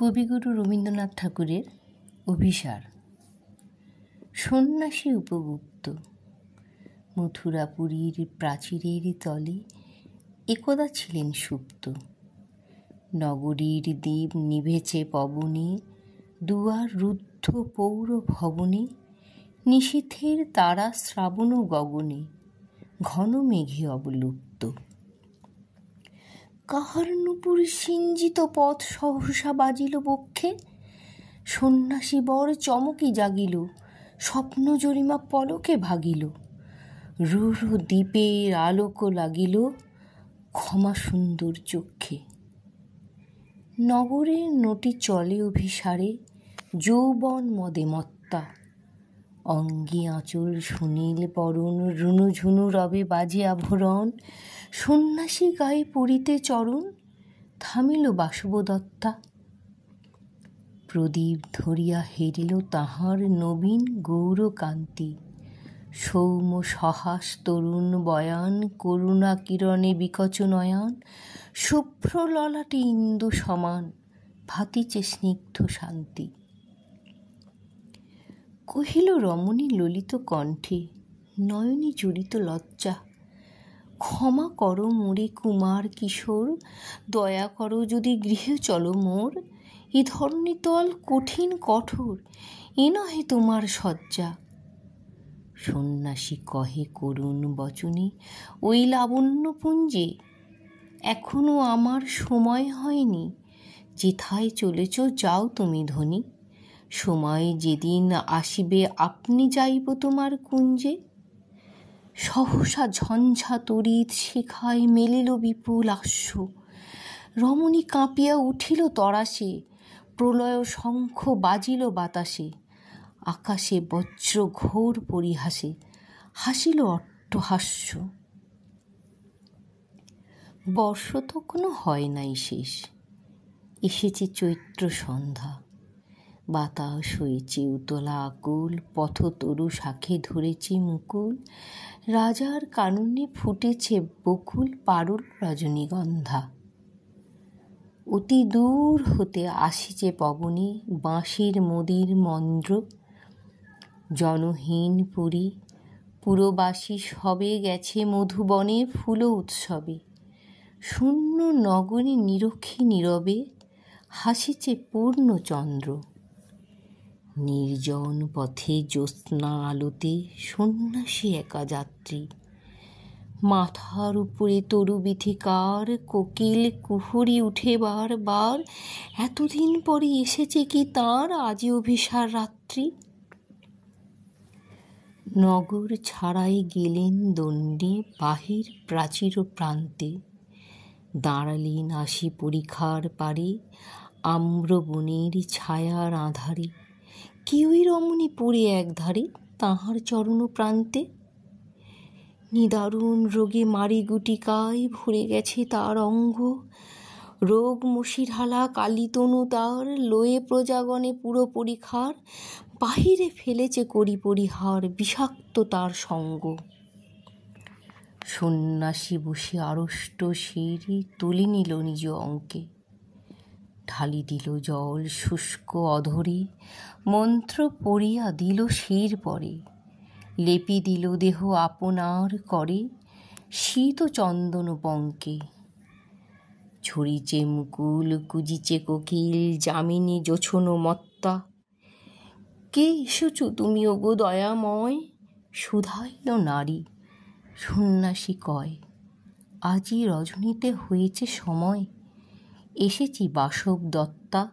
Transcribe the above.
কবিগুরু রবীন্দ্রনাথ ঠাকুরের অভিসার। সন্ন্যাসী উপগুপ্ত মথুরাপুরীর প্রাচীরের তলে একদা ছিলেন সুপ্ত। নগরীর দ্বীপ নিভেছে পবনে, দুয়ার রুদ্ধ পৌর ভবনে, নিশীথের তারা শ্রাবণ গগনে, ঘন মেঘে অবলুপ্ত। কাহার নূপুর সিঞ্জিত পথ সহসা বাজিল বক্ষে, সন্ন্যাসী বর চমকি জাগিল, স্বপ্ন জরিমা পলকে ভাগিল। রূঢ় দ্বীপের আলোক লাগিল, ক্ষমা সুন্দর চক্ষে। নগরের নটি চলে অভিসারে, যৌবন মদে মত্তা। অঙ্গে আঁচল সুনীল পরণ, রুনুঝুনু রবে বাজে আভরণ। সন্ন্যাসী গায়ে পড়িতে চরণ, থামিল বাসবদত্তা। প্রদীপ ধরিয়া হেরিল তাহার নবীন গৌরকান্তি। সৌম্য সহাস তরুণ বয়ান, করুণা কিরণে বিকচ নয়ন। শুভ্র ললাটে ইন্দু সমান, ভাতিছে স্নিগ্ধ শান্তি। কহিল রমণী ললিত কণ্ঠে, নয়নে জড়িত লজ্জা। ক্ষমা করো মোরে কুমার কিশোর, দয়া করো যদি গৃহে চলো মোর। এ ধরণীতল কঠিন কঠোর, এ নহে তোমার শয্যা। সন্ন্যাসী কহে করুণ বচনে, ওই লাবণ্যপুঞ্জে এখনো আমার সময় হয়নি। যেথায় চলেছ যাও তুমি ধনী, সময় যেদিন আসিবে আপনি যাইব তোমার কুঞ্জে। সহসা ঝঞ্ঝা তড়িৎ শিখায় মেলিল বিপুল আস্য। রমণী কাঁপিয়া উঠিল তরাসে, প্রলয় শঙ্খ বাজিল বাতাসে। আকাশে বজ্র ঘোর পরিহাসে, হাসিল অট্টহাস্য। বর্ষ তখনো হয় নাই শেষ, এসেছে চৈত্র সন্ধ্যা। বাতাস হয়েছে উতলা আকুল, পথতরু শাখে ধরেছে মুকুল। রাজার কাননে ফুটেছে বকুল, পারুল রজনীগন্ধা। অতি দূর হতে আসিছে পবনে, বাঁশির মদির মন্দ্র। জনহীন পুরী পুরবাসী সবে গেছে মধুবনে ফুল উৎসবে। শূন্য নগরে নিরক্ষী নীরবে, হাসিছে পূর্ণচন্দ্র। নির্জন পথে জ্যোৎস্না আলোতে, সন্ন্যাসী একা যাত্রী। মাথার উপরে তরু বিথিকার, কোকিল কুহুরি উঠে বার বার। এতদিন পরে এসেছে কি তাঁর, আজ অভিসার রাত্রি। নগর ছাড়াই গেলেন দণ্ডে, বাহির প্রাচীর প্রান্তে। দাঁড়ালেন আসি পরিখার পারে, আম্রবনের ছায়ার আঁধারে। কেউই রমণী পড়ে একধারে, তাঁহার চরণ প্রান্তে। নিদারুণ রোগে মারি গুটিকায়, ভরে গেছে তার অঙ্গ। রোগ মশিরহালা কালিতনু তার, লয়ে প্রজাগণে পুরো পরিখার। বাহিরে ফেলেছে করি পরিহার, বিষাক্ত তার সঙ্গ। সন্ন্যাসী বসে আড়ষ্ট শিরে, তুলে নিল নিজ অঙ্কে। ঢালি দিল জল শুষ্ক অধরে, মন্ত্র পড়িয়া দিল শির পরে। লেপি দিল দেহ আপনার করে, শীত চন্দন পঙ্কে। ঝরিছে মুকুল কুজিছে কোকিল, যামিনী জোছন মত্তা। কে এসেছ তুমি ওগো দয়াময়, শুধাইল নারী। সন্ন্যাসী কয়, আজই রজনীতে হয়েছে সময়, এসেছি বাসবদত্তা।